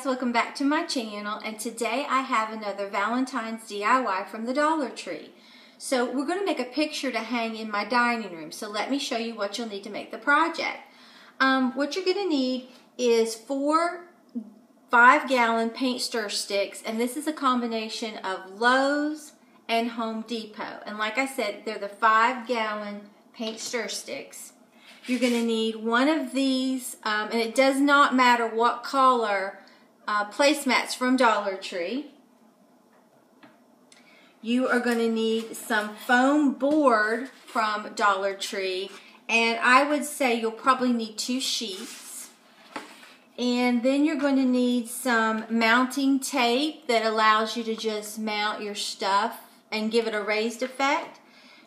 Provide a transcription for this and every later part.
welcome back to my channel, and today I have another Valentine's DIY from the Dollar Tree. So we're going to make a picture to hang in my dining room, so let me show you what you'll need to make the project. What you're going to need is 4 5-gallon paint stir sticks, and this is a combination of Lowe's and Home Depot. And like I said, they're the 5-gallon paint stir sticks. You're going to need one of these, and it does not matter what color, placemats from Dollar Tree. You are going to need some foam board from Dollar Tree, and I would say you'll probably need 2 sheets. And then you're going to need some mounting tape that allows you to just mount your stuff and give it a raised effect.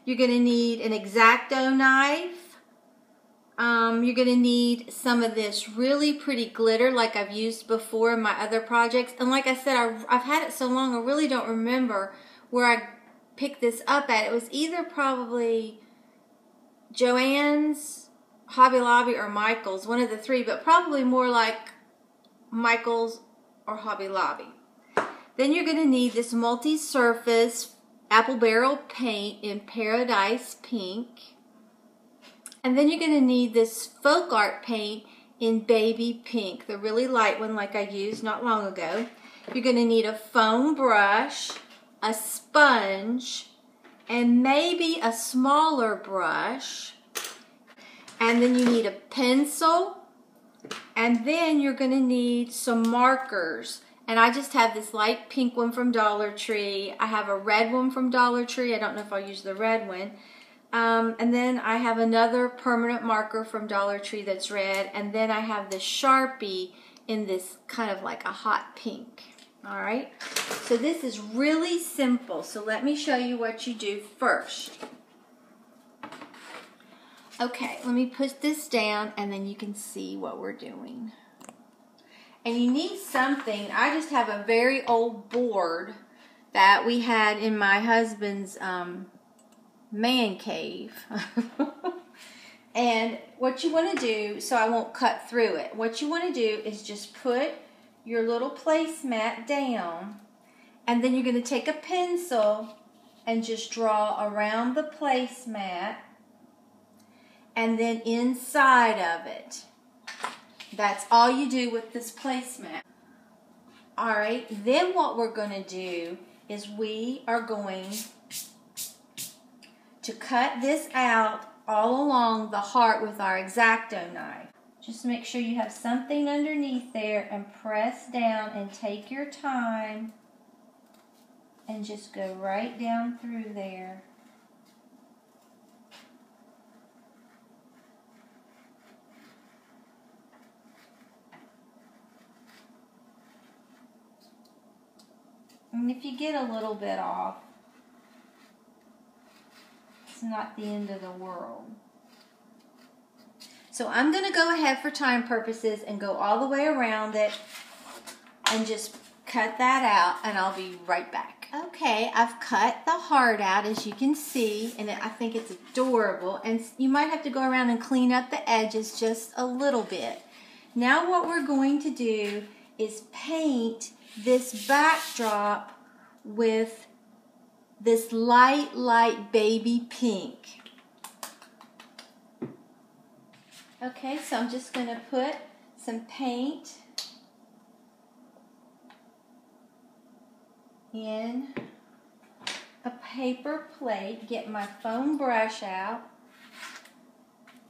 You're going to need an X-Acto knife. You're going to need some of this really pretty glitter like I've used before in my other projects. And like I said, I've had it so long I really don't remember where I picked this up at. It was either probably Joann's, Hobby Lobby, or Michael's, one of the three, but probably more like Michael's or Hobby Lobby. Then you're going to need this multi-surface apple barrel paint in Paradise Pink. And then you're going to need this folk art paint in Baby Pink, the really light one like I used not long ago. You're going to need a foam brush, a sponge, and maybe a smaller brush. And then you need a pencil. And then you're going to need some markers. And I just have this light pink one from Dollar Tree. I have a red one from Dollar Tree. I don't know if I'll use the red one. And then I have another permanent marker from Dollar Tree that's red. And then I have this Sharpie in this kind of like a hot pink. Alright, so this is really simple. So let me show you what you do first. Okay, let me put this down and then you can see what we're doing. And you need something. I just have a very old board that we had in my husband's man cave. And what you want to do, so I won't cut through it, what you want to do is just put your little placemat down, and then you're going to take a pencil and just draw around the placemat and then inside of it. That's all you do with this placemat. Alright, then what we're going to do is we are going to cut this out all along the heart with our X-Acto knife. Just make sure you have something underneath there and press down and take your time and just go right down through there. And if you get a little bit off, it's not the end of the world. So I'm going to go ahead for time purposes and go all the way around it and just cut that out, and I'll be right back. Okay, I've cut the heart out, as you can see, and I think it's adorable. And you might have to go around and clean up the edges just a little bit. Now what we're going to do is paint this backdrop with this light baby pink. Okay, so I'm just going to put some paint in a paper plate, get my foam brush out,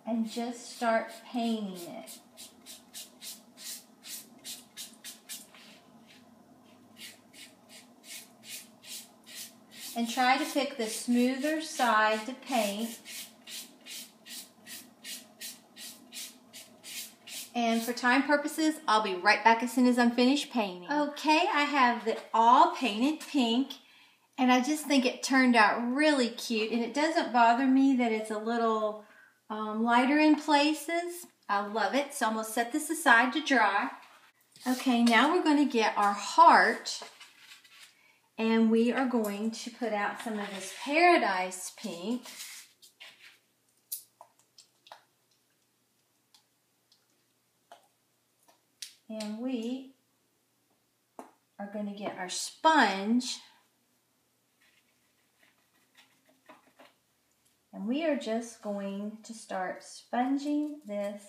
and just start painting it. And try to pick the smoother side to paint. And for time purposes, I'll be right back as soon as I'm finished painting. Okay, I have it all painted pink, and I just think it turned out really cute. And it doesn't bother me that it's a little lighter in places. I love it. So I'm going to set this aside to dry. Okay, now we're going to get our heart, and we are going to put out some of this Paradise Pink. And we going to get our sponge. And we are just going to start sponging this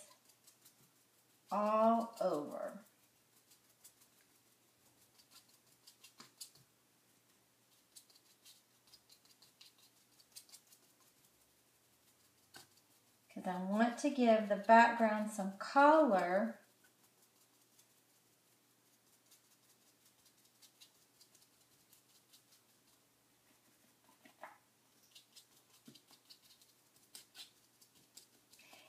all over. Because I want to give the background some color.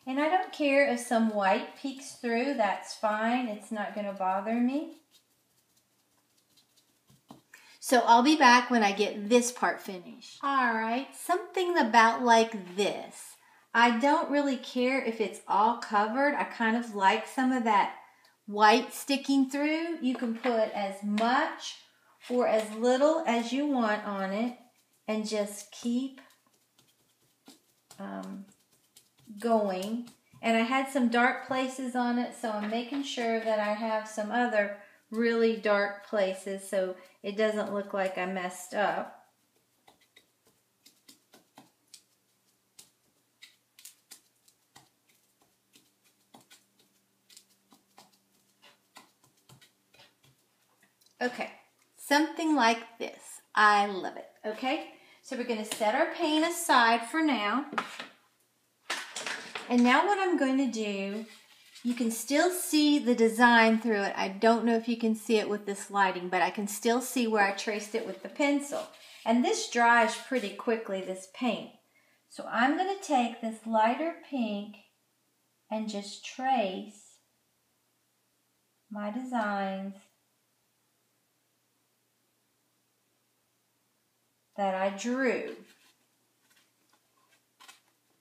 And I don't care if some white peeks through, that's fine. It's not going to bother me. So I'll be back when I get this part finished. All right, something about like this. I don't really care if it's all covered. I kind of like some of that white sticking through. You can put as much or as little as you want on it and just keep going. And I had some dark places on it, so I'm making sure that I have some other really dark places so it doesn't look like I messed up. Okay, something like this. I love it. Okay, so we're going to set our paint aside for now. And now what I'm going to do, you can still see the design through it. I don't know if you can see it with this lighting, but I can still see where I traced it with the pencil. And this dries pretty quickly, this paint. So I'm going to take this lighter pink and just trace my designs that I drew.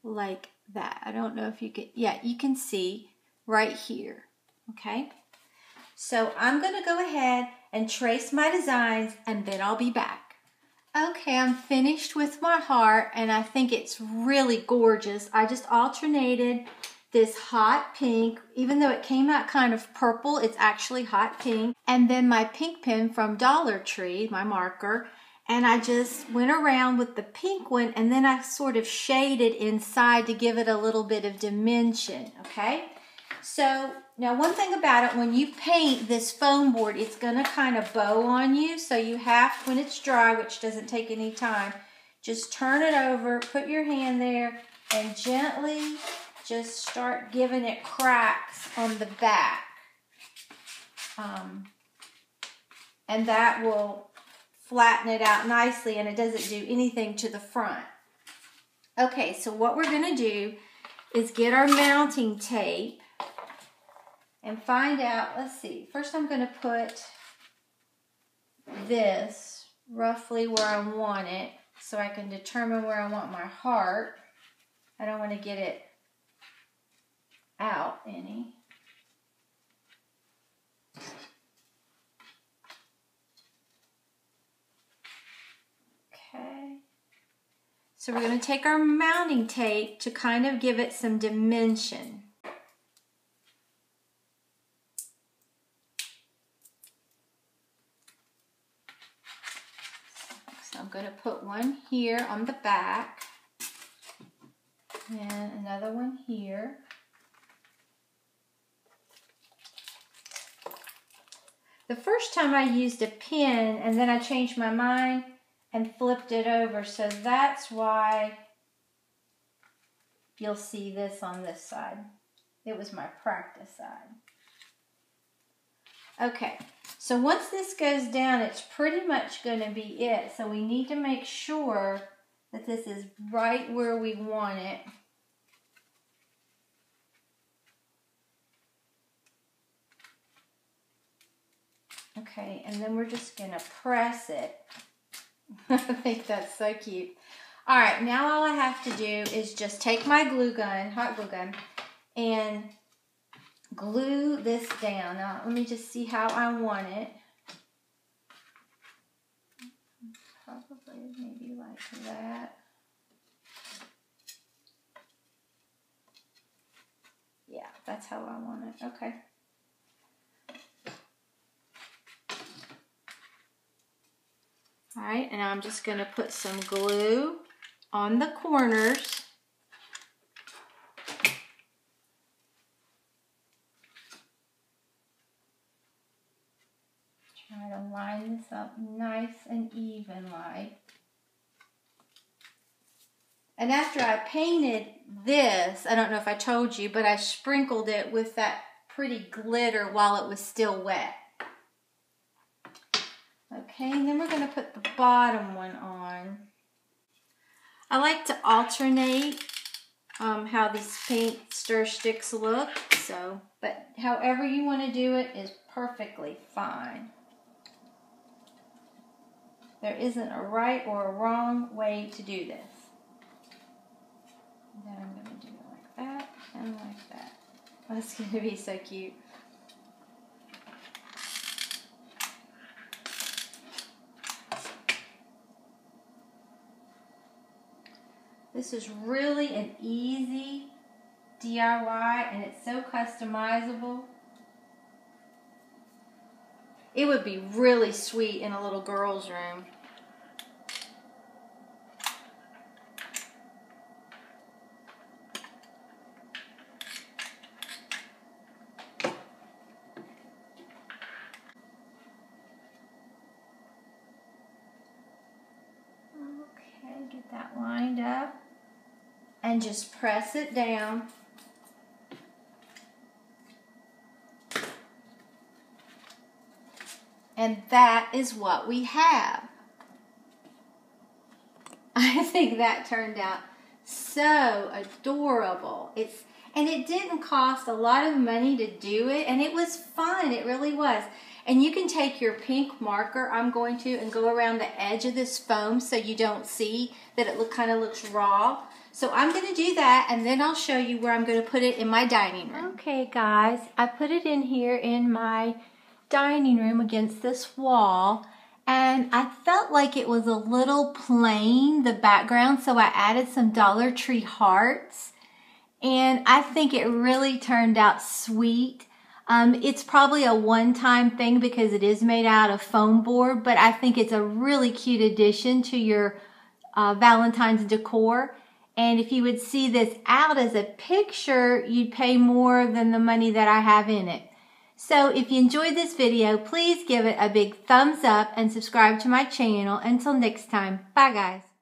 Like that. I don't know if you can, yeah, you can see right here, okay? So I'm going to go ahead and trace my designs and then I'll be back. Okay, I'm finished with my heart and I think it's really gorgeous. I just alternated this hot pink, even though it came out kind of purple, it's actually hot pink. And then my pink pen from Dollar Tree, my marker, and I just went around with the pink one and then I sort of shaded inside to give it a little bit of dimension, okay? So now one thing about it, when you paint this foam board, it's gonna kind of bow on you. So you have, when it's dry, which doesn't take any time, just turn it over, put your hand there and gently just start giving it cracks on the back. And that will flatten it out nicely and it doesn't do anything to the front. Okay, so what we're going to do is get our mounting tape and find out, let's see, first I'm going to put this roughly where I want it so I can determine where I want my heart. I don't want to get it out any. Okay, so we're going to take our mounting tape to kind of give it some dimension. So I'm going to put one here on the back and another one here. The first time I used a pen and then I changed my mind and flipped it over, so that's why you'll see this on this side. It was my practice side. Okay, so once this goes down, it's pretty much going to be it. So we need to make sure that this is right where we want it. Okay, and then we're just going to press it. I think that's so cute. All right, now all I have to do is just take my glue gun, hot glue gun, and glue this down. Now, let me just see how I want it. Probably maybe like that. Yeah, that's how I want it. Okay. All right, and I'm just going to put some glue on the corners. Try to line this up nice and even like. And after I painted this, I don't know if I told you, but I sprinkled it with that pretty glitter while it was still wet. Okay, and then we're going to put the bottom one on. I like to alternate how these paint stir sticks look, but however you want to do it is perfectly fine. There isn't a right or a wrong way to do this. And then I'm going to do it like that and like that. That's going to be so cute. This is really an easy DIY and it's so customizable. It would be really sweet in a little girl's room. Okay, get that lined up and just press it down. And that is what we have. I think that turned out so adorable. And it didn't cost a lot of money to do it, and it was fun. It really was. And you can take your pink marker, I'm going to, and go around the edge of this foam so you don't see that it kind of looks raw. So I'm going to do that, and then I'll show you where I'm going to put it in my dining room. Okay, guys, I put it in here in my dining room against this wall, and I felt like it was a little plain, the background, so I added some Dollar Tree hearts, and I think it really turned out sweet. It's probably a one-time thing because it is made out of foam board, but I think it's a really cute addition to your Valentine's decor. And if you would see this out as a picture, you'd pay more than the money that I have in it. So if you enjoyed this video, please give it a big thumbs up and subscribe to my channel. Until next time, bye guys.